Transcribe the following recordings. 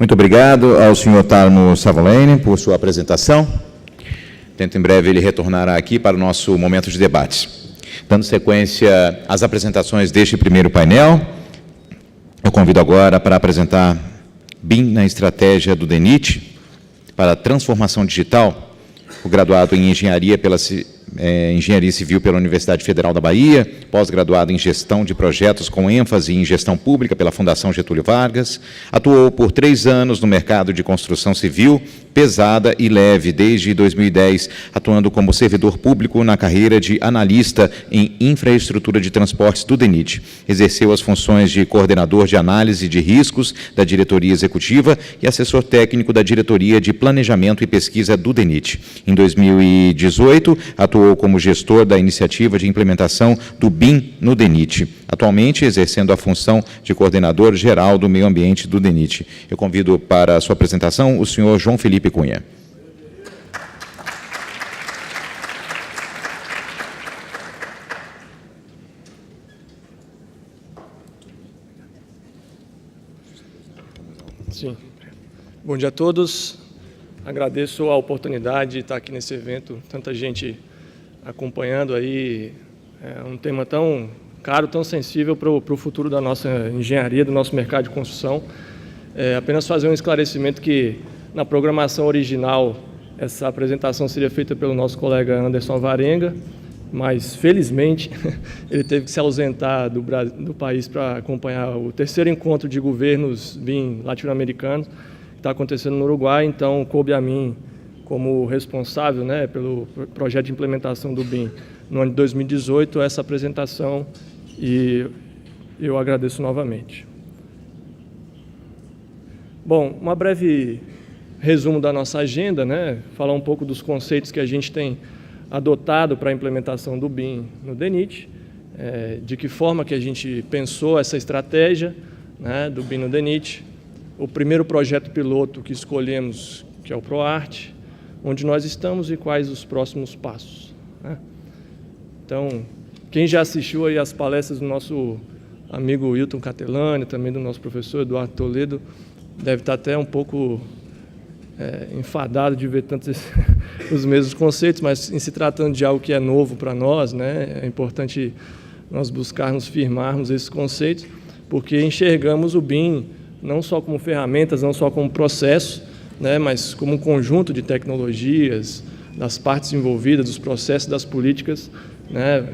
Muito obrigado ao senhor Tarmo Savolene por sua apresentação. Tento em breve ele retornará aqui para o nosso momento de debates. Dando sequência às apresentações deste primeiro painel, eu convido agora para apresentar BIM na estratégia do DENIT para a transformação digital, o graduado em Engenharia Civil pela Universidade Federal da Bahia, pós-graduado em Gestão de Projetos com ênfase em Gestão Pública pela Fundação Getúlio Vargas, atuou por 3 anos no mercado de construção civil, pesada e leve, desde 2010, atuando como servidor público na carreira de analista em infraestrutura de transportes do DENIT. Exerceu as funções de coordenador de análise de riscos da diretoria executiva e assessor técnico da diretoria de planejamento e pesquisa do DENIT. Em 2018, atuou como gestor da iniciativa de implementação do BIM no DENIT, atualmente exercendo a função de coordenador geral do meio ambiente do DENIT. Eu convido para a sua apresentação o senhor João Felipe Cunha. Sim. Bom dia a todos. Agradeço a oportunidade de estar aqui nesse evento, tanta gente acompanhando aí, um tema tão caro, tão sensível para o futuro da nossa engenharia, do nosso mercado de construção. Apenas fazer um esclarecimento que, na programação original, essa apresentação seria feita pelo nosso colega Anderson Varenga, mas, felizmente, ele teve que se ausentar do país para acompanhar o 3º encontro de governos BIM latino-americanos, que está acontecendo no Uruguai. Então, coube a mim, como responsável, né, pelo projeto de implementação do BIM no ano de 2018, essa apresentação, e eu agradeço novamente. Bom, uma breve resumo da nossa agenda, né, falar um pouco dos conceitos que a gente tem adotado para a implementação do BIM no DENIT, de que forma que a gente pensou essa estratégia, né, do BIM no DENIT, o primeiro projeto piloto que escolhemos, que é o ProArt, onde nós estamos e quais os próximos passos, né? Então, quem já assistiu aí às palestras do nosso amigo Wilton Catelani, também do nosso professor Eduardo Toledo, deve estar até um pouco enfadado de ver tantos os mesmos conceitos, mas em se tratando de algo que é novo para nós, né, é importante nós buscarmos firmarmos esses conceitos, porque enxergamos o BIM não só como ferramentas, não só como processo, né, mas como um conjunto de tecnologias, das partes envolvidas, dos processos, das políticas, né,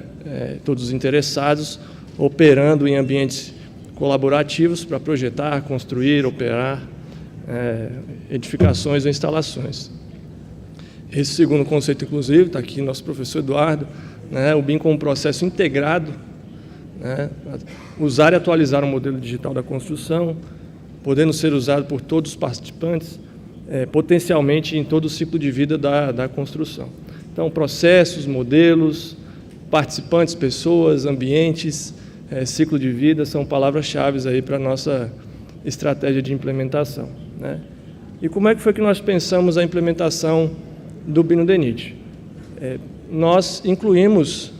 todos os interessados, operando em ambientes colaborativos para projetar, construir, operar edificações ou instalações. Esse segundo conceito, inclusive, está aqui nosso professor Eduardo, né, o BIM como um processo integrado, né, usar e atualizar o modelo digital da construção, podendo ser usado por todos os participantes, potencialmente em todo o ciclo de vida da construção. Então, processos, modelos, participantes, pessoas, ambientes, ciclo de vida, são palavras-chave aí para a nossa estratégia de implementação, né? E como é que foi que nós pensamos a implementação do BIM no DENIT? Nós incluímos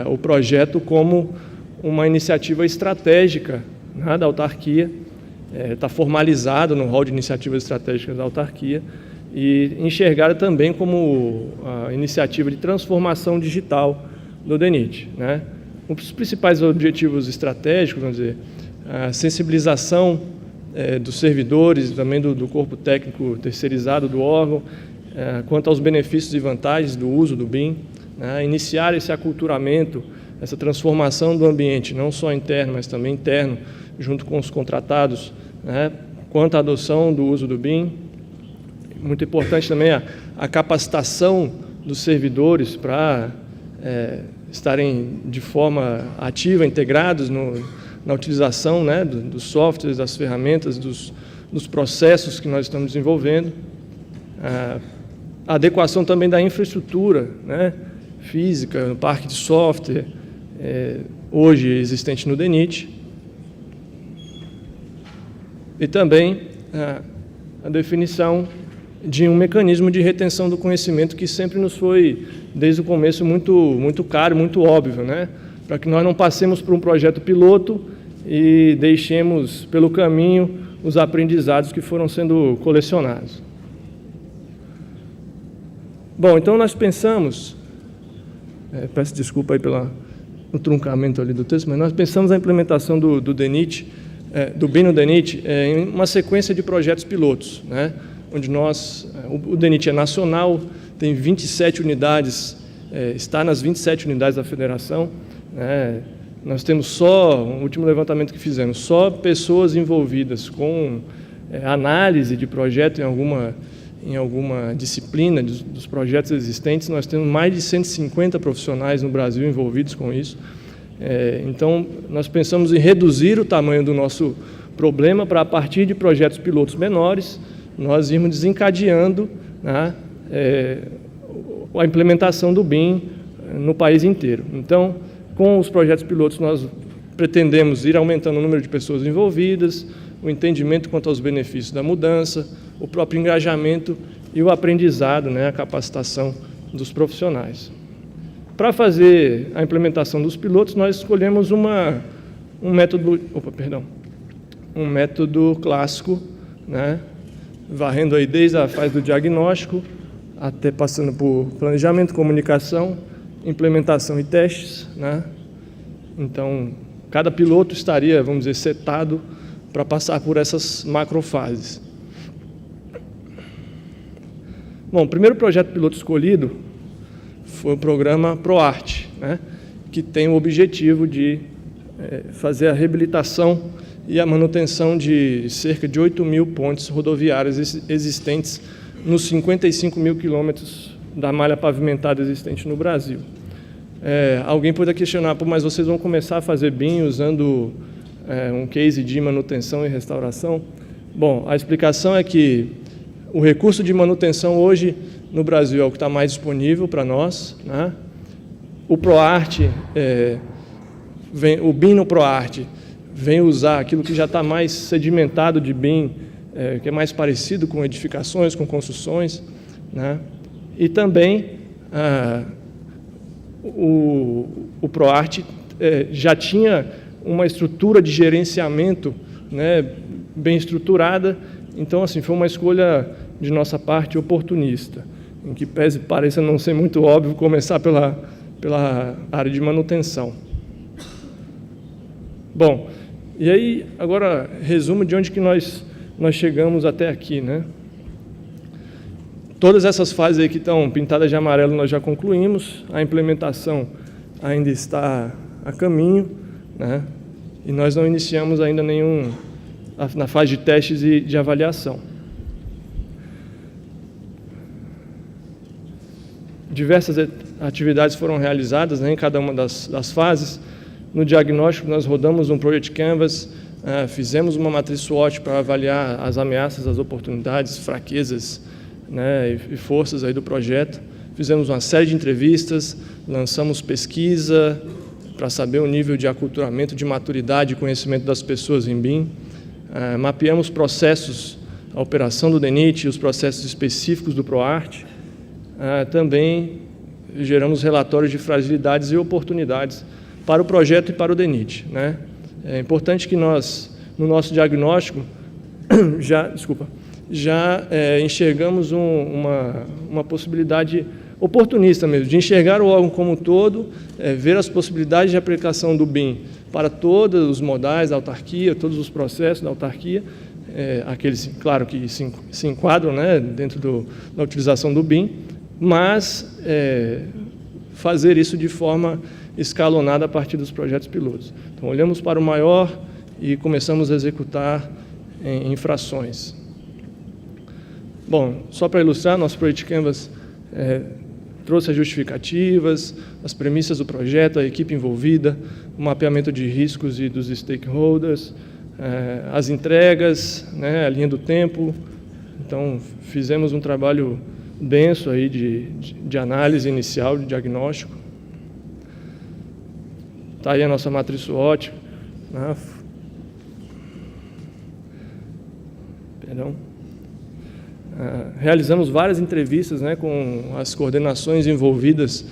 o projeto como uma iniciativa estratégica, né, da autarquia, está formalizado no rol de iniciativas estratégicas da autarquia e enxergada também como a iniciativa de transformação digital do DENIT, né? Os principais objetivos estratégicos, vamos dizer, a sensibilização dos servidores, também do corpo técnico terceirizado do órgão, quanto aos benefícios e vantagens do uso do BIM, né? Iniciar esse aculturamento, essa transformação do ambiente, não só interno, mas também interno, junto com os contratados, né? Quanto à adoção do uso do BIM. Muito importante também a capacitação dos servidores para estarem de forma ativa, integrados na utilização, né, dos softwares, das ferramentas, dos processos que nós estamos desenvolvendo. A adequação também da infraestrutura, né, física, no parque de software, hoje existente no DENIT. E também a definição de um mecanismo de retenção do conhecimento que sempre nos foi, desde o começo, muito caro, muito óbvio, né? Para que nós não passemos por um projeto piloto e deixemos pelo caminho os aprendizados que foram sendo colecionados. Bom, então nós pensamos, peço desculpa aí pelo truncamento ali do texto, mas nós pensamos a implementação do DENIT, do BIM no DENIT, em uma sequência de projetos pilotos, né? Onde o DENIT é nacional, tem 27 unidades, está nas 27 unidades da federação, né? Nós temos só, o último levantamento que fizemos, só pessoas envolvidas com análise de projeto em alguma disciplina dos projetos existentes. Nós temos mais de 150 profissionais no Brasil envolvidos com isso. Então, nós pensamos em reduzir o tamanho do nosso problema para, a partir de projetos pilotos menores, nós irmos desencadeando, né, a implementação do BIM no país inteiro. Então, com os projetos pilotos, nós pretendemos ir aumentando o número de pessoas envolvidas, o entendimento quanto aos benefícios da mudança, o próprio engajamento e o aprendizado, né, a capacitação dos profissionais. Para fazer a implementação dos pilotos, nós escolhemos um método clássico, né, varrendo aí desde a fase do diagnóstico, até passando por planejamento, comunicação, implementação e testes, né? Então, cada piloto estaria, vamos dizer, setado para passar por essas macrofases. Bom, o primeiro projeto piloto escolhido foi o programa ProArt, né? Que tem o objetivo de fazer a reabilitação e a manutenção de cerca de 8.000 pontes rodoviárias existentes nos 55 mil quilômetros da malha pavimentada existente no Brasil. Alguém pode questionar, mas vocês vão começar a fazer BIM usando um case de manutenção e restauração? Bom, a explicação é que o recurso de manutenção hoje no Brasil é o que está mais disponível para nós, né? O ProArt, o BIM no ProArt vem usar aquilo que já está mais sedimentado de BIM, que é mais parecido com edificações, com construções, né? E também o ProArt já tinha uma estrutura de gerenciamento, né, bem estruturada. Então, assim, foi uma escolha de nossa parte oportunista, em que pareça não ser muito óbvio começar pela área de manutenção. Bom, e aí, agora, resumo de onde que nós chegamos até aqui, né? Todas essas fases aí que estão pintadas de amarelo nós já concluímos, a implementação ainda está a caminho, né? E nós não iniciamos ainda na fase de testes e de avaliação. Diversas atividades foram realizadas, né, em cada uma das fases. No diagnóstico, nós rodamos um Project Canvas, fizemos uma matriz SWOT para avaliar as ameaças, as oportunidades, fraquezas, né, e forças aí do projeto. Fizemos uma série de entrevistas, lançamos pesquisa para saber o nível de aculturamento, de maturidade e conhecimento das pessoas em BIM. Mapeamos processos, a operação do DENIT e os processos específicos do ProArt. Também geramos relatórios de fragilidades e oportunidades para o projeto e para o DENIT, né? É importante que nós, no nosso diagnóstico, já enxergamos uma possibilidade oportunista mesmo, de enxergar o órgão como um todo, ver as possibilidades de aplicação do BIM para todos os modais da autarquia, todos os processos da autarquia, aqueles, claro, que se enquadram, né, dentro da utilização do BIM, mas fazer isso de forma escalonada a partir dos projetos pilotos. Então, olhamos para o maior e começamos a executar em frações. Bom, só para ilustrar, nosso Project Canvas trouxe as justificativas, as premissas do projeto, a equipe envolvida, o mapeamento de riscos e dos stakeholders, as entregas, né, a linha do tempo. Então, fizemos um trabalho denso aí de análise inicial, de diagnóstico. Está aí a nossa matriz SWOT, né? Perdão. Realizamos várias entrevistas, né, com as coordenações envolvidas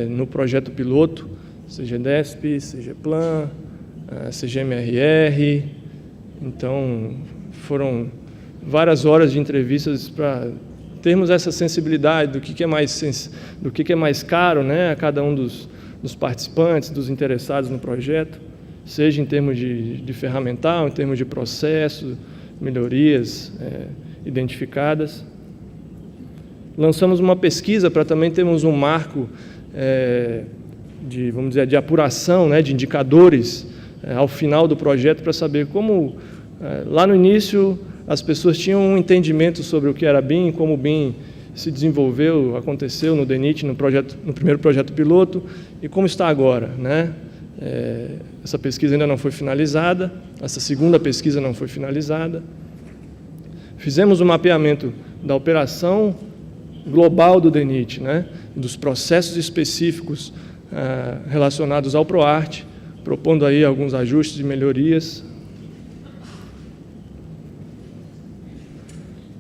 no projeto piloto, CGDESP, CGPlan, CGMRR. Então, foram várias horas de entrevistas para termos essa sensibilidade do que é mais caro, né, a cada um dos participantes, dos interessados no projeto, seja em termos de ferramental, em termos de processo, melhorias identificadas. Lançamos uma pesquisa para também termos um marco vamos dizer, de apuração, né, de indicadores ao final do projeto, para saber como, lá no início, as pessoas tinham um entendimento sobre o que era BIM, como o BIM se desenvolveu, aconteceu no DENIT, no primeiro projeto piloto, e como está agora, né? Essa pesquisa ainda não foi finalizada, essa segunda pesquisa não foi finalizada. Fizemos um mapeamento da operação global do DENIT, né? Dos processos específicos relacionados ao ProArt, propondo aí alguns ajustes e melhorias.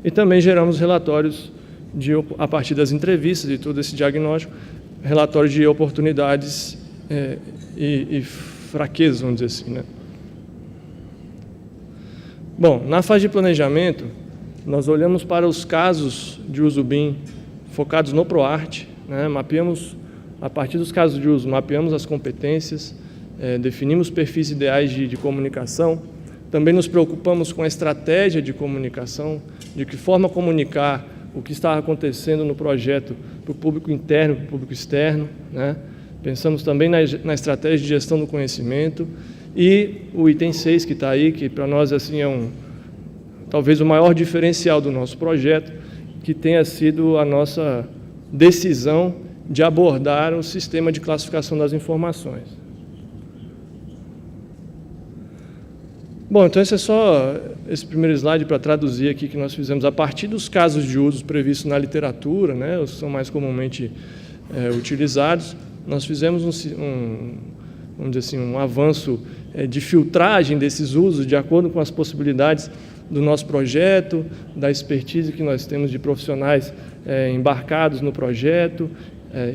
E também geramos relatórios, a partir das entrevistas e todo esse diagnóstico, relatórios de oportunidades e fraquezas, vamos dizer assim, né? Bom, na fase de planejamento, nós olhamos para os casos de uso BIM focados no ProArt, né? Mapeamos, a partir dos casos de uso, mapeamos as competências, definimos perfis ideais de comunicação, também nos preocupamos com a estratégia de comunicação, de que forma comunicar o que está acontecendo no projeto para o público interno, para o público externo, né? Pensamos também na estratégia de gestão do conhecimento e o item 6 que está aí, que para nós assim, talvez o maior diferencial do nosso projeto, que tenha sido a nossa decisão de abordar o sistema de classificação das informações. Bom, então esse é só esse primeiro slide para traduzir aqui que nós fizemos a partir dos casos de uso previstos na literatura, né, os que são mais comumente utilizados. Nós fizemos vamos dizer assim, um avanço de filtragem desses usos de acordo com as possibilidades do nosso projeto, da expertise que nós temos de profissionais embarcados no projeto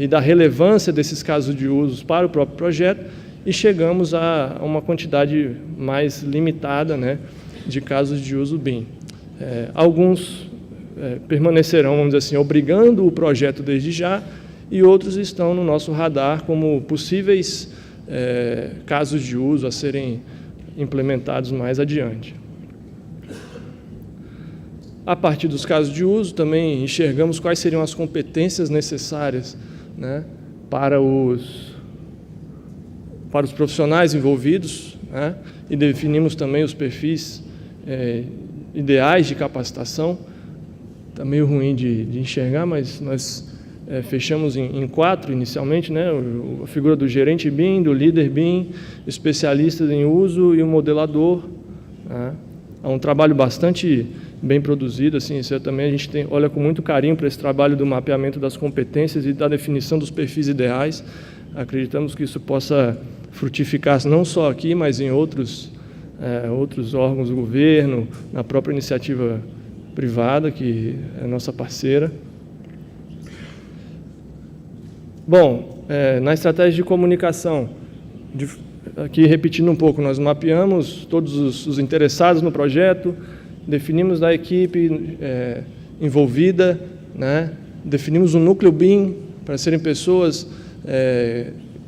e da relevância desses casos de usos para o próprio projeto, e chegamos a uma quantidade mais limitada, né, de casos de uso BIM. Alguns permanecerão, vamos dizer assim, obrigando o projeto desde já, e outros estão no nosso radar como possíveis casos de uso a serem implementados mais adiante. A partir dos casos de uso, também enxergamos quais seriam as competências necessárias, né, para os profissionais envolvidos, né, e definimos também os perfis ideais de capacitação. Está meio ruim de enxergar, mas nós fechamos em 4 inicialmente, né, a figura do gerente BIM, do líder BIM, especialistas em uso e o modelador, né. É um trabalho bastante bem produzido, assim, isso também a gente olha com muito carinho para esse trabalho do mapeamento das competências e da definição dos perfis ideais. Acreditamos que isso possa frutificar não só aqui, mas em outros órgãos do governo, na própria iniciativa privada, que é nossa parceira. Bom, na estratégia de comunicação, aqui repetindo um pouco, nós mapeamos todos os interessados no projeto, definimos a equipe envolvida, né? Definimos um núcleo BIM para serem pessoas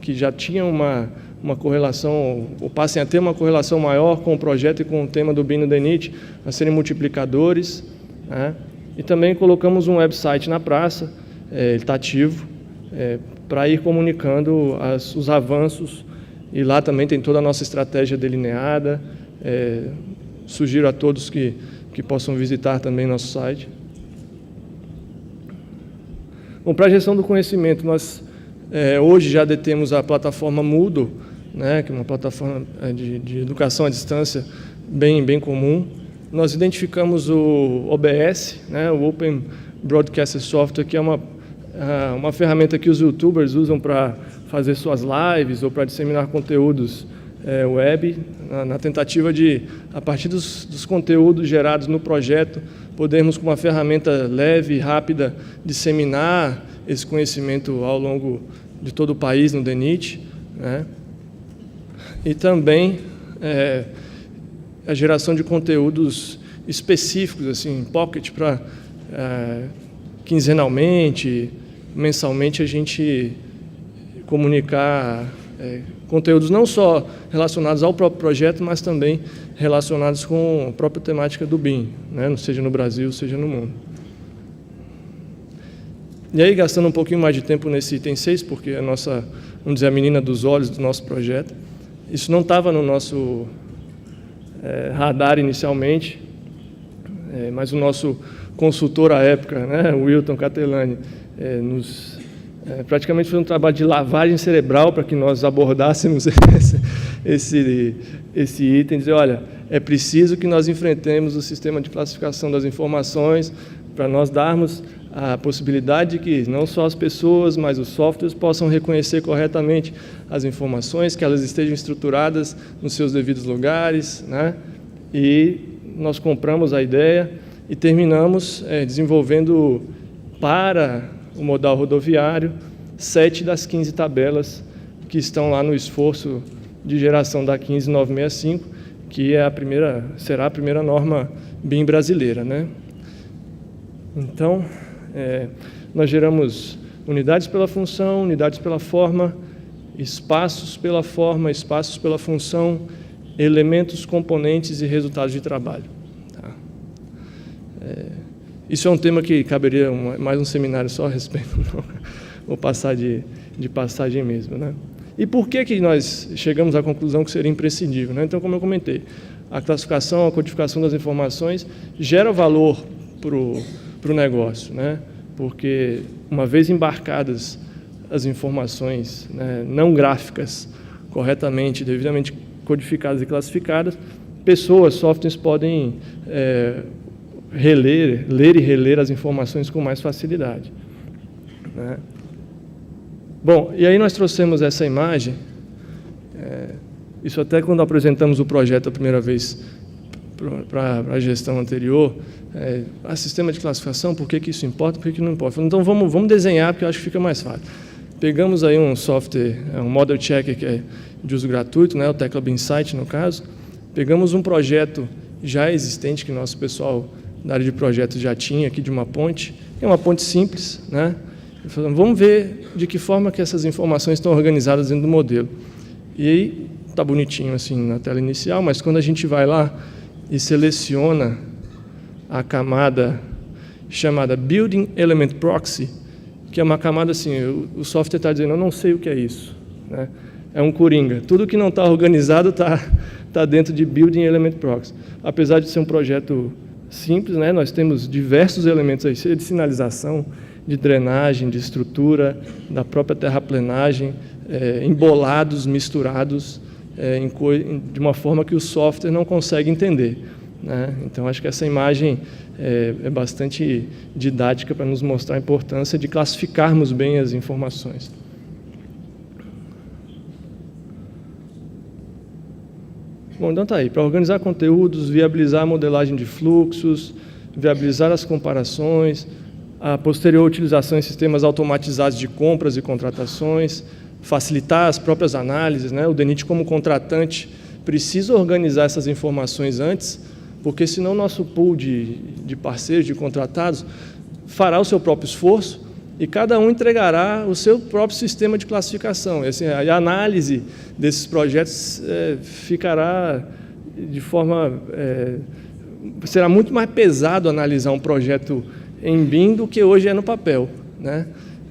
que já tinham uma correlação, ou passem a ter uma correlação maior com o projeto e com o tema do BIM no DENIT, a serem multiplicadores, né? E também colocamos um website na praça, ele está ativo, para ir comunicando os avanços, e lá também tem toda a nossa estratégia delineada. Sugiro a todos que possam visitar também nosso site. Bom, para a gestão do conhecimento, nós hoje já detemos a plataforma Moodle, né, que é uma plataforma de educação à distância bem comum. Nós identificamos o OBS, né, o Open Broadcast Software, que é uma ferramenta que os youtubers usam para fazer suas lives ou para disseminar conteúdos web, na tentativa de, a partir dos conteúdos gerados no projeto, podermos, com uma ferramenta leve e rápida, disseminar esse conhecimento ao longo de todo o país no DENIT, né? E também a geração de conteúdos específicos, assim, pocket para quinzenalmente, mensalmente a gente comunicar conteúdos não só relacionados ao próprio projeto, mas também relacionados com a própria temática do BIM, né? Seja no Brasil, seja no mundo. E aí, gastando um pouquinho mais de tempo nesse item 6, porque a nossa, vamos dizer, a menina dos olhos do nosso projeto, isso não estava no nosso radar inicialmente, mas o nosso consultor à época, né, o Wilton Catelani, praticamente fez um trabalho de lavagem cerebral para que nós abordássemos esse item, dizer, olha, é preciso que nós enfrentemos o sistema de classificação das informações para nós darmos a possibilidade de que não só as pessoas, mas os softwares possam reconhecer corretamente as informações, que elas estejam estruturadas nos seus devidos lugares, né? E nós compramos a ideia e terminamos desenvolvendo para o modal rodoviário 7 das 15 tabelas que estão lá no esforço de geração da 15965, que é será a primeira norma BIM brasileira, né? Então, nós geramos unidades pela função, unidades pela forma, espaços pela forma, espaços pela função, elementos, componentes e resultados de trabalho. Tá? Isso é um tema que caberia mais um seminário só a respeito, não vou passar de passagem mesmo, né? E por que nós chegamos à conclusão que seria imprescindível, né? Então, como eu comentei, a classificação, a codificação das informações gera valor para o negócio, né? Porque, uma vez embarcadas as informações, né, não gráficas, corretamente, devidamente codificadas e classificadas, pessoas, softwares podem ler e reler as informações com mais facilidade, né? Bom, e aí nós trouxemos essa imagem, isso até quando apresentamos o projeto a primeira vez para a gestão anterior, a sistema de classificação, por que isso importa, por que não importa? Então vamos desenhar, porque eu acho que fica mais fácil. Pegamos aí um software, um model checker que é de uso gratuito, né, o Tecla BIMsite no caso, pegamos um projeto já existente que nosso pessoal da área de projetos já tinha aqui de uma ponte, que é uma ponte simples, né? E falamos, vamos ver de que forma que essas informações estão organizadas dentro do modelo. E aí está bonitinho assim na tela inicial, mas quando a gente vai lá e seleciona a camada chamada Building Element Proxy, que é uma camada assim, o software está dizendo, eu não sei o que é isso, né? É um coringa. Tudo que não está organizado está dentro de Building Element Proxy. Apesar de ser um projeto simples, né, nós temos diversos elementos aí, de sinalização, de drenagem, de estrutura, da própria terraplenagem, embolados, misturados, de uma forma que o software não consegue entender, né? Então, acho que essa imagem é bastante didática para nos mostrar a importância de classificarmos bem as informações. Bom, então está aí. Para organizar conteúdos, viabilizar a modelagem de fluxos, viabilizar as comparações, a posterior utilização em sistemas automatizados de compras e contratações, facilitar as próprias análises, né? O DENIT, como contratante, precisa organizar essas informações antes, porque senão o nosso pool de parceiros, de contratados, fará o seu próprio esforço e cada um entregará o seu próprio sistema de classificação. E, assim, a análise desses projetos ficará de forma... será muito mais pesado analisar um projeto em BIM do que hoje é no papel, né?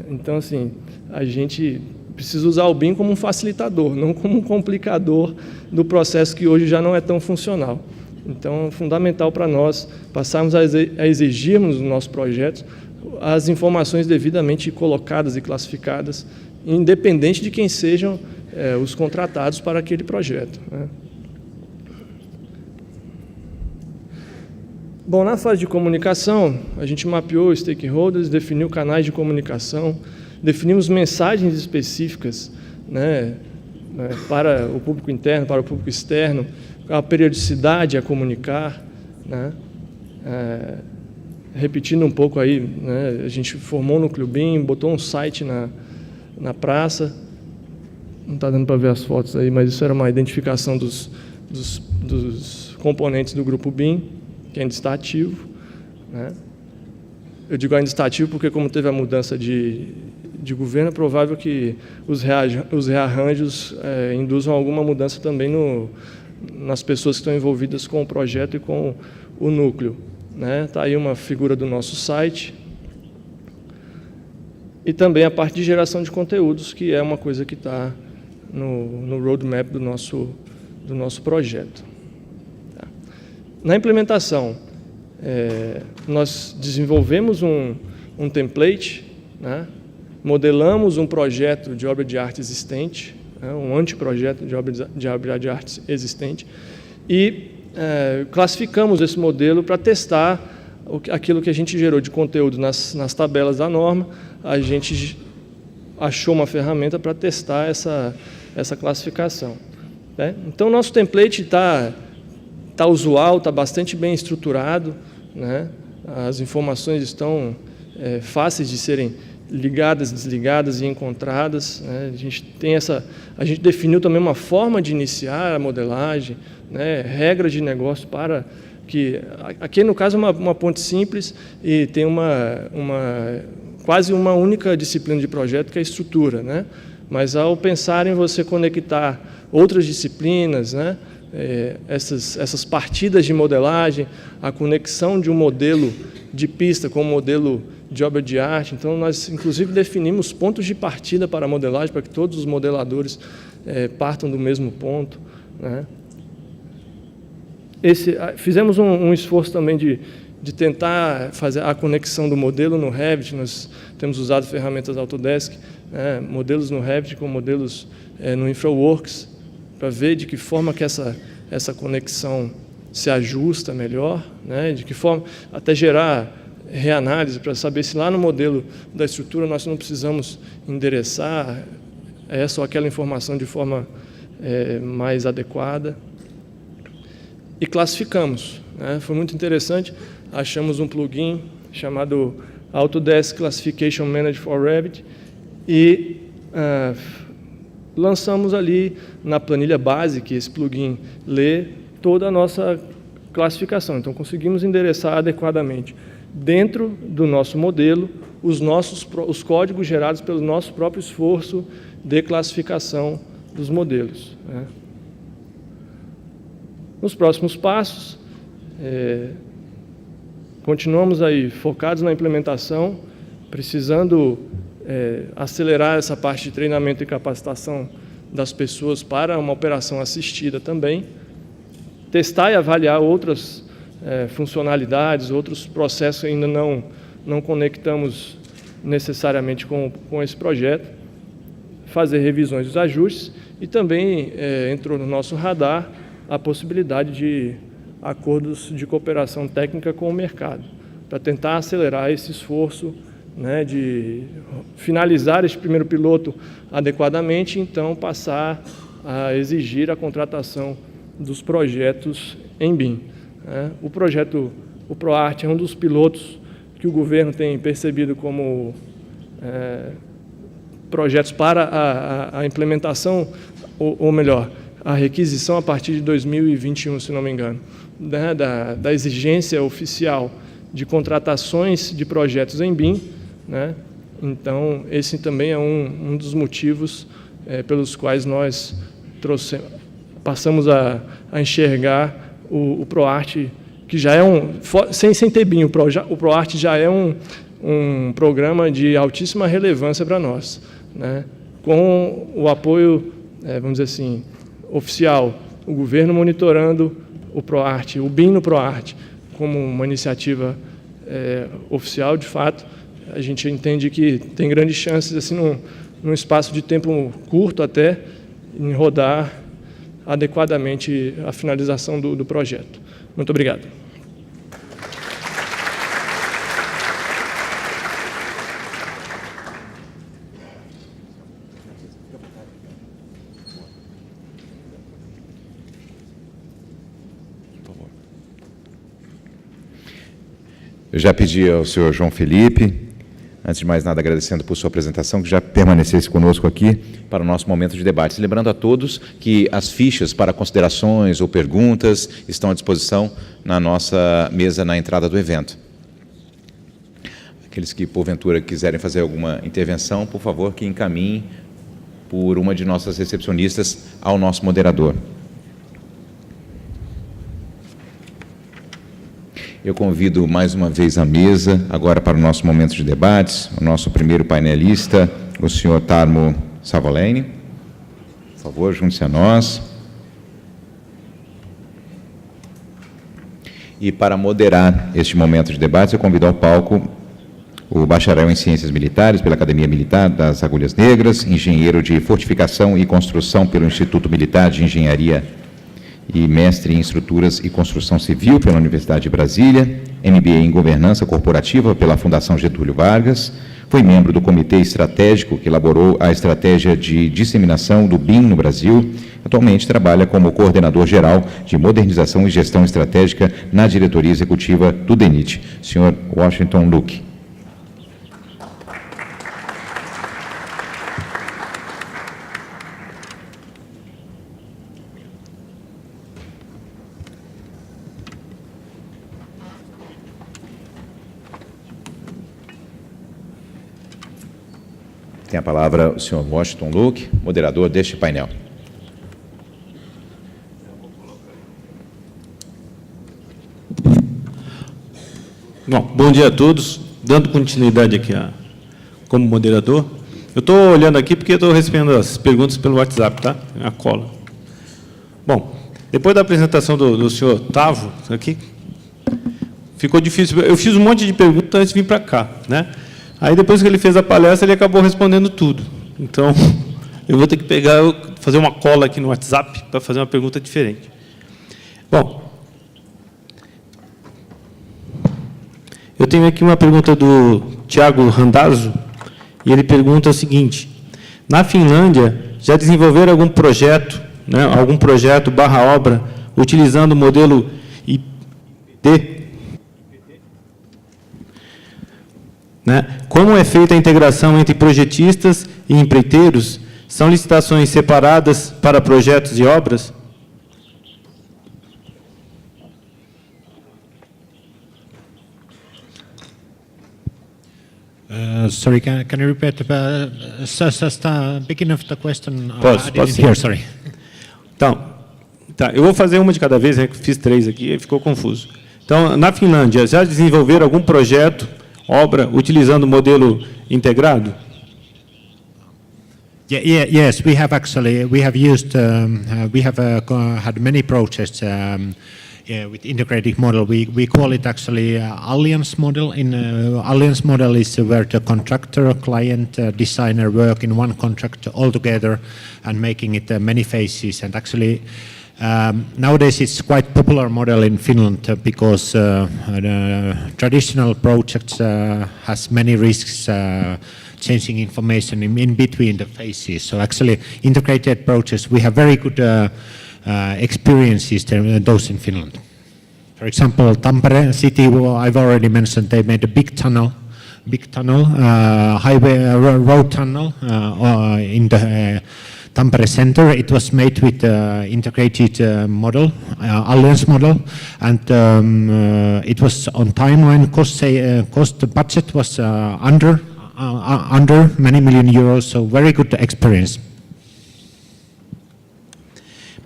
Então, assim, a gente precisa usar o BIM como um facilitador, não como um complicador do processo que hoje já não é tão funcional. Então, é fundamental para nós passarmos a exigirmos nos nossos projetos as informações devidamente colocadas e classificadas, independente de quem sejam os contratados para aquele projeto, né? Bom, na fase de comunicação, a gente mapeou os stakeholders, definiu canais de comunicação, definimos mensagens específicas, né, para o público interno, para o público externo, a periodicidade a comunicar, né, repetindo um pouco aí, né, a gente formou um núcleo BIM, botou um site na praça, não está dando para ver as fotos aí, mas isso era uma identificação dos componentes do grupo BIM, que ainda está ativo, né? Eu digo ainda está ativo porque, como teve a mudança de governo, é provável que os rearranjos induzam alguma mudança também nas pessoas que estão envolvidas com o projeto e com o núcleo, né? Está aí uma figura do nosso site. E também a parte de geração de conteúdos, que é uma coisa que está no roadmap do nosso projeto. Tá. Na implementação, nós desenvolvemos um template, né? Modelamos um projeto de obra de arte existente, né? Um anteprojeto de obra de arte existente, e classificamos esse modelo para testar aquilo que a gente gerou de conteúdo nas tabelas da norma. A gente achou uma ferramenta para testar essa classificação, né? Então, nosso template está usual, está bastante bem estruturado, né? As informações estão fáceis de serem ligadas, desligadas e encontradas, né? A gente definiu também uma forma de iniciar a modelagem, né? Regra de negócio para que... Aqui, no caso, é uma ponte simples e tem quase uma única disciplina de projeto, que é a estrutura, né? Mas, ao pensar em você conectar outras disciplinas, né? Essas partidas de modelagem, a conexão de um modelo de pista com um modelo de obra de arte. Então, nós, inclusive, definimos pontos de partida para a modelagem, para que todos os modeladores partam do mesmo ponto, né? Fizemos um esforço também de tentar fazer a conexão do modelo no Revit. Nós temos usado ferramentas Autodesk, né? Modelos no Revit com modelos no InfraWorks, para ver de que forma que essa conexão se ajusta melhor, né? De que forma, até gerar reanálise, para saber se lá no modelo da estrutura nós não precisamos endereçar essa ou aquela informação de forma mais adequada. E classificamos, né? Foi muito interessante, achamos um plugin chamado Autodesk Classification Manager for Revit e lançamos ali na planilha base, que esse plugin lê toda a nossa classificação. Então, conseguimos endereçar adequadamente, dentro do nosso modelo, os códigos gerados pelo nosso próprio esforço de classificação dos modelos, né? Nos próximos passos, continuamos aí focados na implementação, precisando acelerar essa parte de treinamento e capacitação das pessoas para uma operação assistida também, testar e avaliar outras funcionalidades, outros processos que ainda não conectamos necessariamente com esse projeto, fazer revisões dos ajustes e também entrou no nosso radar a possibilidade de acordos de cooperação técnica com o mercado, para tentar acelerar esse esforço, né, de finalizar esse primeiro piloto adequadamente e, então, passar a exigir a contratação dos projetos em BIM, né? O ProArt é um dos pilotos que o governo tem percebido como projetos para a implementação, ou melhor, a requisição a partir de 2021, se não me engano, né, da exigência oficial de contratações de projetos em BIM, né? Então, esse também é um dos motivos pelos quais nós passamos a enxergar o ProArt, que já é sem ter BIM, o ProArt já é um programa de altíssima relevância para nós, né? Com o apoio, vamos dizer assim, oficial, o governo monitorando o ProArt, o BIM no ProArt, como uma iniciativa oficial, de fato, a gente entende que tem grandes chances, assim, num espaço de tempo curto até, em rodar adequadamente a finalização do projeto. Muito obrigado. Eu já pedi ao senhor João Felipe antes de mais nada, agradecendo por sua apresentação, que já permanecesse conosco aqui para o nosso momento de debate. Lembrando a todos que as fichas para considerações ou perguntas estão à disposição na nossa mesa na entrada do evento. Aqueles que, porventura, quiserem fazer alguma intervenção, por favor, que encaminhem por uma de nossas recepcionistas ao nosso moderador. Eu convido mais uma vez a mesa, agora para o nosso momento de debates, o nosso primeiro painelista, o senhor Tarmo Savoleini. Por favor, junte-se a nós. E para moderar este momento de debate, eu convido ao palco o bacharel em Ciências Militares pela Academia Militar das Agulhas Negras, engenheiro de Fortificação e Construção pelo Instituto Militar de Engenharia e mestre em Estruturas e Construção Civil pela Universidade de Brasília, MBA em Governança Corporativa pela Fundação Getúlio Vargas, foi membro do Comitê Estratégico que elaborou a estratégia de disseminação do BIM no Brasil. Atualmente trabalha como coordenador geral de modernização e gestão estratégica na diretoria executiva do DENIT. Senhor Washington Luke. Tem a palavra o senhor Washington Luke, moderador deste painel. Bom dia a todos. Dando continuidade aqui como moderador, eu estou olhando aqui porque estou recebendo as perguntas pelo WhatsApp, tá? A cola. Bom, depois da apresentação do senhor Tavo, aqui, ficou difícil. Eu fiz um monte de perguntas antes de vir para cá, né? Aí, depois que ele fez a palestra, ele acabou respondendo tudo. Então, eu vou ter que fazer uma cola aqui no WhatsApp para fazer uma pergunta diferente. Bom, eu tenho aqui uma pergunta do Tiago Randazzo, e ele pergunta o seguinte: na Finlândia, já desenvolveram algum projeto, né, /obra, utilizando o modelo IPT? Né? Como é feita a integração entre projetistas e empreiteiros? São licitações separadas para projetos e obras? Sorry, can you repeat the beginning of the question? Posso hear, sorry. Então, tá, eu vou fazer uma de cada vez, né, fiz 3 aqui e ficou confuso. Então, na Finlândia, já desenvolveram algum projeto, obra, utilizando o modelo integrado? Yes, we have used, we have had many projects with integrated model. We call it actually alliance model. Alliance model is where the contractor, client, designer work in one contract all together and making it many phases. And actually, nowadays it's quite popular model in Finland because traditional projects has many risks changing information in between the phases. So actually integrated projects, we have very good experiences those in Finland. For example, Tampere city, I've already mentioned, they made a big tunnel, highway road tunnel in the Tampere center. It was made with integrated model, alliance model, and it was on timeline. Cost budget was under many million euros, so very good experience.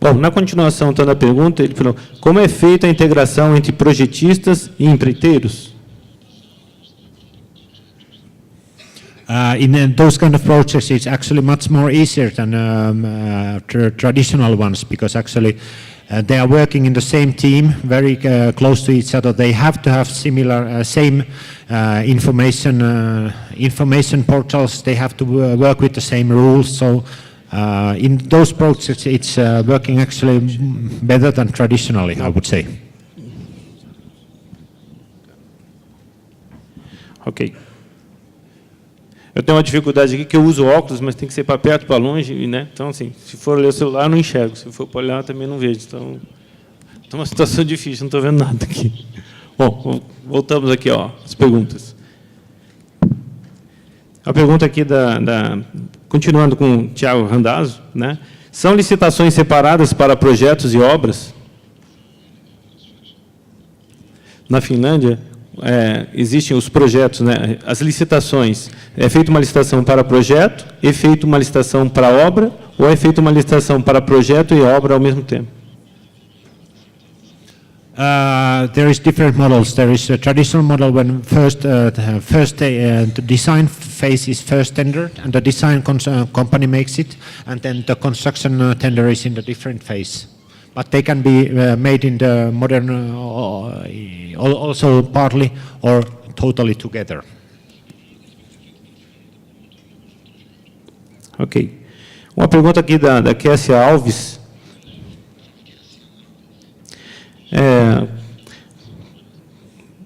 Bom, na continuação da pergunta, ele falou: como é feita a integração entre projetistas e empreiteiros? In those kind of projects, it's actually much more easier than traditional ones, because actually they are working in the same team, very close to each other. They have to have similar, same information portals. They have to work with the same rules. So in those projects, it's working actually better than traditionally, I would say. Ok. Eu tenho uma dificuldade aqui que eu uso óculos, mas tem que ser para perto, para longe, né? Então, assim, se for ler o celular, eu não enxergo. Se for para olhar, também não vejo. Então, é uma situação difícil, não estou vendo nada aqui. Bom, voltamos aqui, ó, as perguntas. A pergunta aqui continuando com o Thiago Randazzo, né? São licitações separadas para projetos e obras? Na Finlândia, existem os projetos, né? As licitações. É feita uma licitação para projeto, é feita uma licitação para obra, ou é feita uma licitação para projeto e obra ao mesmo tempo? There is different models. There is a traditional model when the design phase is first tendered, and the design company makes it, and then the construction tender is in the different phase. But they can be made in the modern also partly or totally together. Ok. Uma pergunta aqui da Kessia Alves.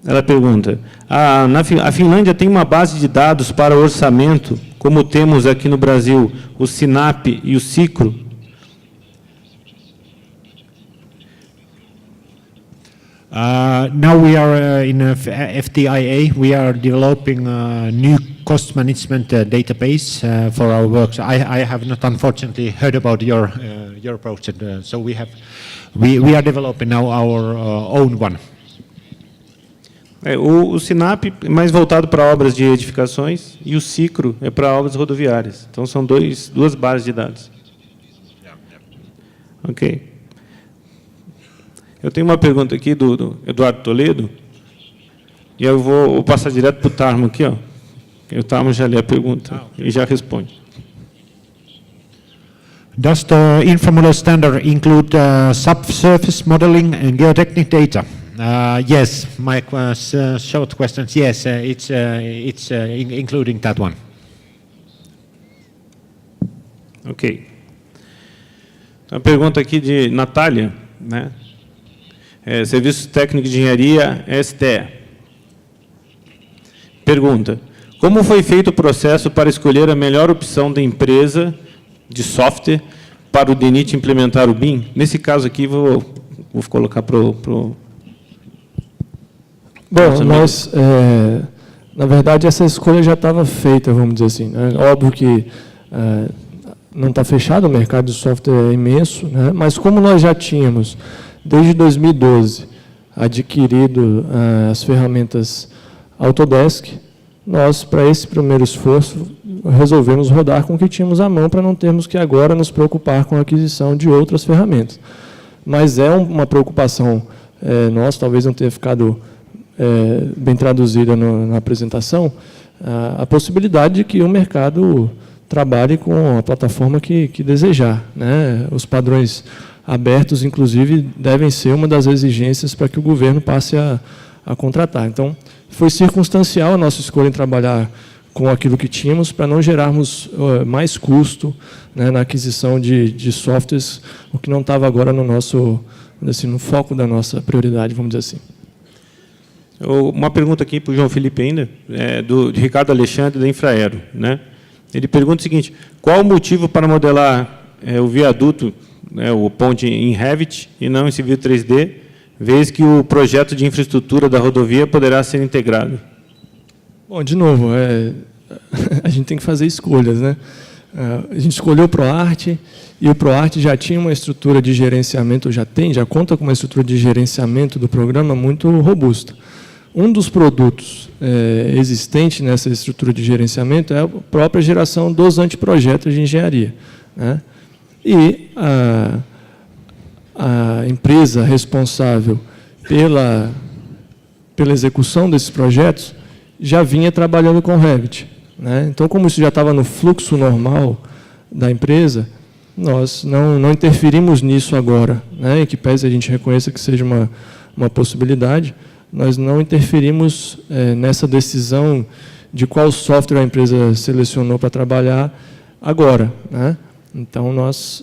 Ela pergunta, a Finlândia tem uma base de dados para orçamento, como temos aqui no Brasil o SINAP e o SICRO? Now we are in FTIA. We are developing a new cost management database for our works. I have not, unfortunately, heard about your project. So we are developing now our own one. O SINAP é mais voltado para obras de edificações e o SICRO é para obras rodoviárias. Então, são duas bases de dados. Ok. Eu tenho uma pergunta aqui do Eduardo Toledo, e eu vou passar direto para o Tarmo aqui. O Tarmo já lê a pergunta e já responde. Does the inframodel standard include subsurface modeling and geotechnic data? Yes, my short question. Yes, it's including that one. Ok. Então, a pergunta aqui de Natália, né? Serviço Técnico de Engenharia, STE. Pergunta, como foi feito o processo para escolher a melhor opção da empresa de software para o DENIT implementar o BIM? Nesse caso aqui, vou colocar para o... Bom, nós, na verdade, essa escolha já estava feita, vamos dizer assim. Né? Óbvio que não está fechado, o mercado de software é imenso, né? Mas como nós já tínhamos, desde 2012, adquirido as ferramentas Autodesk, nós, para esse primeiro esforço, resolvemos rodar com o que tínhamos à mão, para não termos que agora nos preocupar com a aquisição de outras ferramentas. Mas é uma preocupação nossa, talvez não tenha ficado bem traduzida na apresentação, a possibilidade de que o mercado trabalhe com a plataforma que desejar, né? Os padrões abertos, inclusive, devem ser uma das exigências para que o governo passe a contratar. Então, foi circunstancial a nossa escolha em trabalhar com aquilo que tínhamos, para não gerarmos mais custo, né, na aquisição de softwares, o que não estava agora no nosso, assim, no foco da nossa prioridade, vamos dizer assim. Uma pergunta aqui para o João Felipe ainda, de Ricardo Alexandre, da Infraero, né? Ele pergunta o seguinte, qual o motivo para modelar o viaduto, o ponte em Revit e não em Civil 3D, vez que o projeto de infraestrutura da rodovia poderá ser integrado? Bom, de novo, a gente tem que fazer escolhas, né? A gente escolheu o ProArt, e o ProArt já tinha uma estrutura de gerenciamento, já conta com uma estrutura de gerenciamento do programa muito robusta. Um dos produtos existentes nessa estrutura de gerenciamento é a própria geração dos anteprojetos de engenharia, né? E a empresa responsável pela execução desses projetos já vinha trabalhando com Revit, né? Então, como isso já estava no fluxo normal da empresa, nós não interferimos nisso agora, né? E que pese a gente reconheça que seja uma possibilidade, nós não interferimos nessa decisão de qual software a empresa selecionou para trabalhar agora, né? Então, nós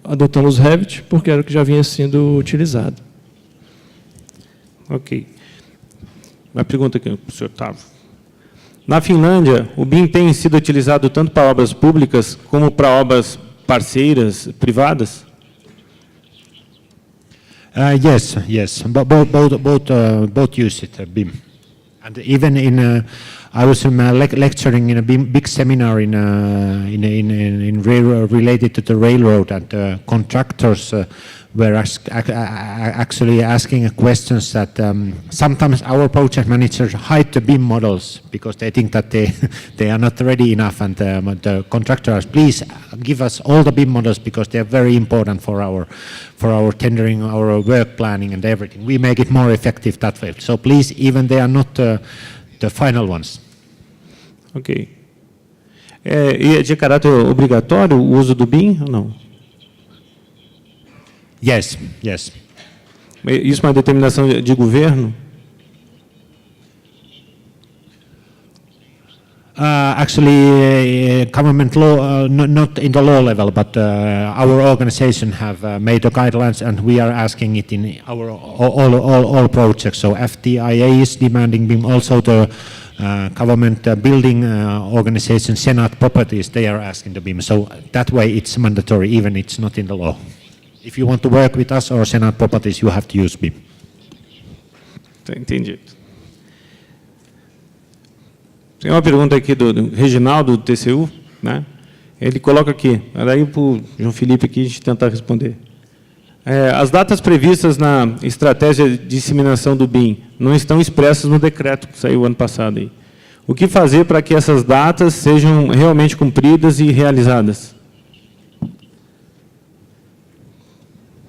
adotamos Revit porque era o que já vinha sendo utilizado. Ok. Uma pergunta aqui para o senhor Tavo. Na Finlândia, o BIM tem sido utilizado tanto para obras públicas como para obras parceiras, privadas? Yes. Both use it, BIM. And even in I was lecturing in a big seminar related to the railroad, and contractors were actually asking questions that sometimes our project managers hide the BIM models because they think that they are not ready enough, and the contractors, please give us all the BIM models because they are very important for our tendering, our work planning and everything. We make it more effective that way. So please, even they are not the final ones. Ok. E é de caráter obrigatório o uso do BIM ou não? Yes, yes. Isso é uma determinação de governo? Actually, government law, not in the law level, but our organization have made the guidelines, and we are asking it in our all projects. So FTIA is demanding BIM. Also, the government building organization, Senate Properties, they are asking the BIM. So that way, it's mandatory, even it's not in the law. If you want to work with us or Senate Properties, you have to use BIM. Entendi. Tem uma pergunta aqui do Reginaldo, do TCU, né? Ele coloca aqui, daí para o João Felipe aqui a gente tentar responder. As datas previstas na estratégia de disseminação do BIM não estão expressas no decreto que saiu ano passado. Aí. O que fazer para que essas datas sejam realmente cumpridas e realizadas?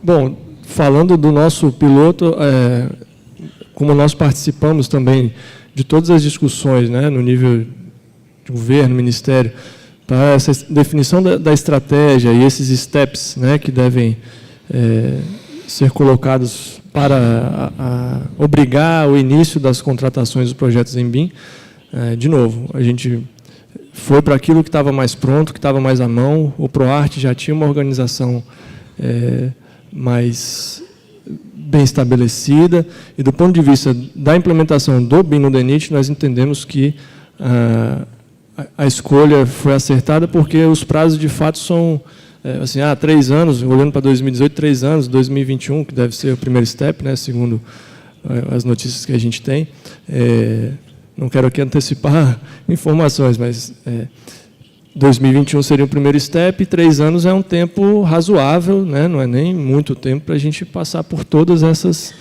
Bom, falando do nosso piloto, como nós participamos também de todas as discussões, né, no nível de governo, ministério, para essa definição da estratégia e esses steps, né, que devem ser colocados para obrigar o início das contratações dos projetos em BIM, de novo, a gente foi para aquilo que estava mais pronto, que estava mais à mão. O ProArt já tinha uma organização mais bem estabelecida, e do ponto de vista da implementação do BIM no DENIT, nós entendemos que a escolha foi acertada, porque os prazos de fato são assim, 3 anos, olhando para 2018, 3 anos, 2021, que deve ser o primeiro step, né, segundo as notícias que a gente tem. Não quero aqui antecipar informações, mas 2021 seria o primeiro step, e 3 anos é um tempo razoável, né? Não é nem muito tempo para a gente passar por todos esses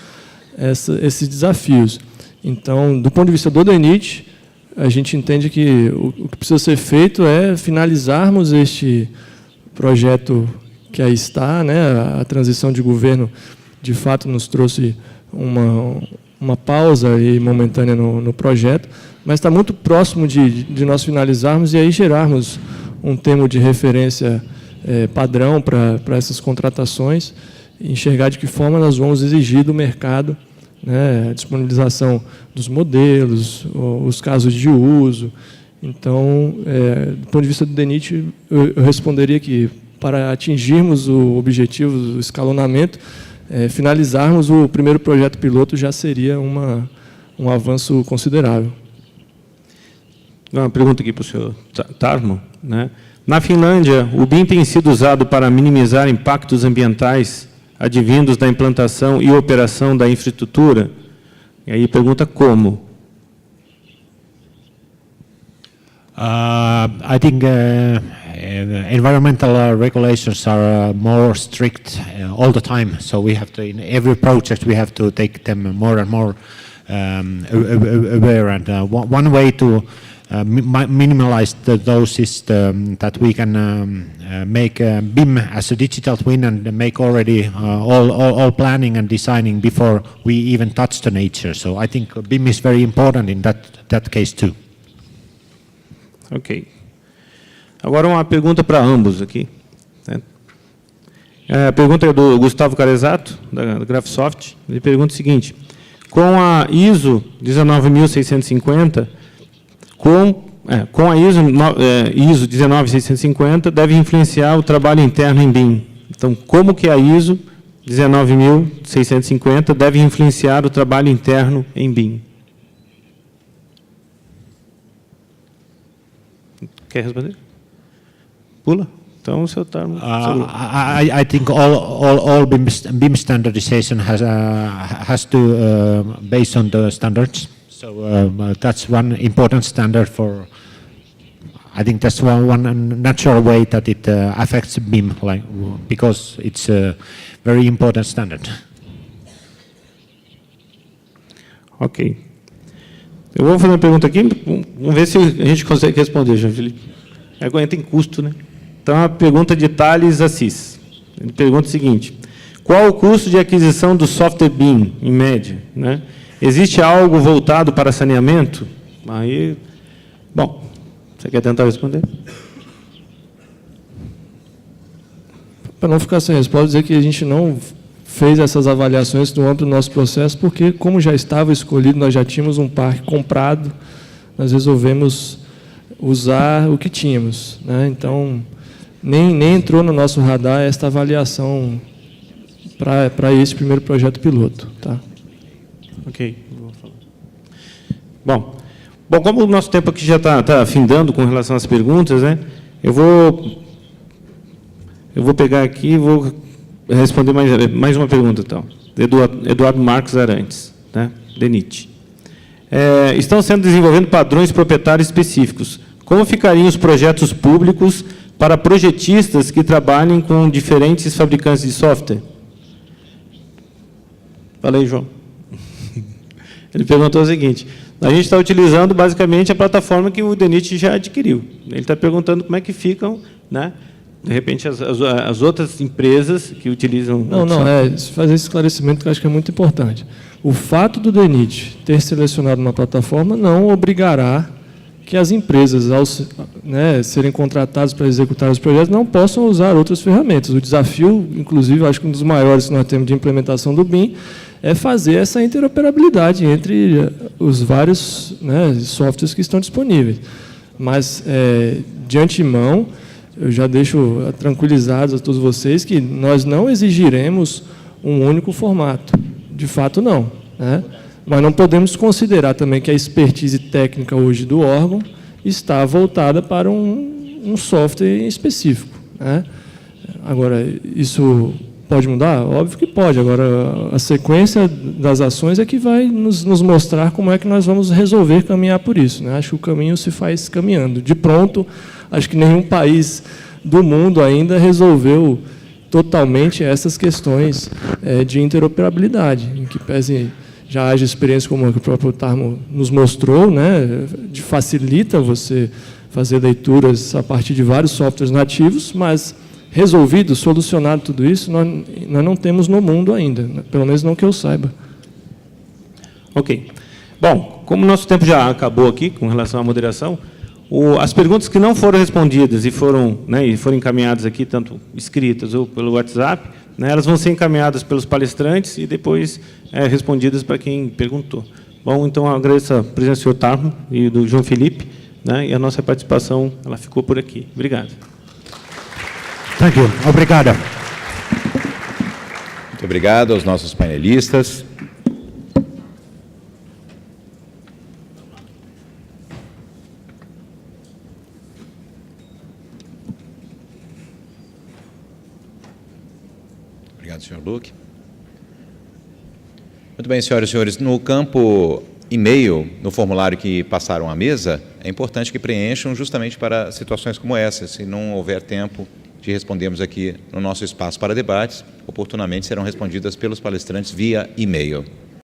desafios. Então, do ponto de vista do DENIT, a gente entende que o que precisa ser feito é finalizarmos este projeto que aí está, né? A transição de governo, de fato, nos trouxe uma pausa aí momentânea no projeto, mas está muito próximo de nós finalizarmos e aí gerarmos um termo de referência padrão para essas contratações, e enxergar de que forma nós vamos exigir do mercado, né, a disponibilização dos modelos, os casos de uso. Então, do ponto de vista do DENIT, eu responderia que, para atingirmos o objetivo do escalonamento, finalizarmos o primeiro projeto piloto já seria um avanço considerável. Uma pergunta aqui para o senhor Tarmo, né? Na Finlândia, o BIM tem sido usado para minimizar impactos ambientais advindos da implantação e operação da infraestrutura? E aí pergunta como? I think environmental regulations are more strict all the time. So we have to, in every project, we have to take them more and more aware. And one way to minimize those is that we can make BIM as a digital twin and make already all planning and designing before we even touch the nature. So I think BIM is very important in that case too. Ok. Agora uma pergunta para ambos aqui. A pergunta é do Gustavo Carezato, da Graphisoft. Ele pergunta o seguinte: com a ISO 19650, com a ISO 19650 deve influenciar o trabalho interno em BIM. Então, como que a ISO 19650 deve influenciar o trabalho interno em BIM? Quer responder? Pula. Então, o seu termo. I think all BIM standardization has to based on the standards. So that's one important standard for. I think that's one natural way that it affects BIM, because it's a very important standard. Ok. Eu vou fazer uma pergunta aqui, vamos ver se a gente consegue responder, João Felipe. Agora tem custo, né? Então, a pergunta de Thales Assis. Ele pergunta o seguinte: qual o custo de aquisição do software BIM, em média? Né? Existe algo voltado para saneamento? Aí, bom, você quer tentar responder? Para não ficar sem resposta, dizer que a gente não fez essas avaliações no âmbito do nosso processo, porque, como já estava escolhido, nós já tínhamos um parque comprado, nós resolvemos usar o que tínhamos, né? Então, nem entrou no nosso radar esta avaliação para esse primeiro projeto piloto. Tá? Ok. Bom, como o nosso tempo aqui já está findando com relação às perguntas, né? Eu vou pegar aqui e vou responder mais uma pergunta, então. Eduardo Marcos Arantes, né? DENIT. Estão sendo desenvolvendo padrões proprietários específicos. Como ficariam os projetos públicos para projetistas que trabalhem com diferentes fabricantes de software? Fala aí, João. Ele perguntou o seguinte: a gente está utilizando basicamente a plataforma que o DENIT já adquiriu. Ele está perguntando como é que ficam, né, de repente, as outras empresas que utilizam... Não, fazer esse esclarecimento que eu acho que é muito importante. O fato do DENIT ter selecionado uma plataforma não obrigará que as empresas, ao serem contratadas para executar os projetos, não possam usar outras ferramentas. O desafio, inclusive, acho que um dos maiores que nós temos de implementação do BIM, é fazer essa interoperabilidade entre os vários softwares que estão disponíveis. Mas, de antemão, eu já deixo tranquilizados a todos vocês que nós não exigiremos um único formato. De fato, não. Né? Mas não podemos considerar também que a expertise técnica hoje do órgão está voltada para um software específico. Né? Agora, isso pode mudar? Óbvio que pode. Agora, a sequência das ações é que vai nos mostrar como é que nós vamos resolver caminhar por isso. Né? Acho que o caminho se faz caminhando. De pronto, acho que nenhum país do mundo ainda resolveu totalmente essas questões de interoperabilidade, em que pese já haja experiência como o próprio Tarmo nos mostrou, né, facilita você fazer leituras a partir de vários softwares nativos, mas resolvido, solucionado tudo isso, nós não temos no mundo ainda, pelo menos não que eu saiba. Ok. Bom, como o nosso tempo já acabou aqui com relação à moderação, as perguntas que não foram respondidas e foram encaminhadas aqui, tanto escritas ou pelo WhatsApp, né, elas vão ser encaminhadas pelos palestrantes e depois respondidas para quem perguntou. Bom, então, eu agradeço a presença do senhor Tarmo e do João Felipe, né, e a nossa participação ela ficou por aqui. Obrigado. Thank you. Obrigado. Muito obrigado aos nossos painelistas. Obrigado, senhor Luque. Muito bem, senhoras e senhores, no campo e-mail, no formulário que passaram à mesa, é importante que preencham justamente para situações como essa. Se não houver tempo de respondermos aqui no nosso espaço para debates, oportunamente serão respondidas pelos palestrantes via e-mail.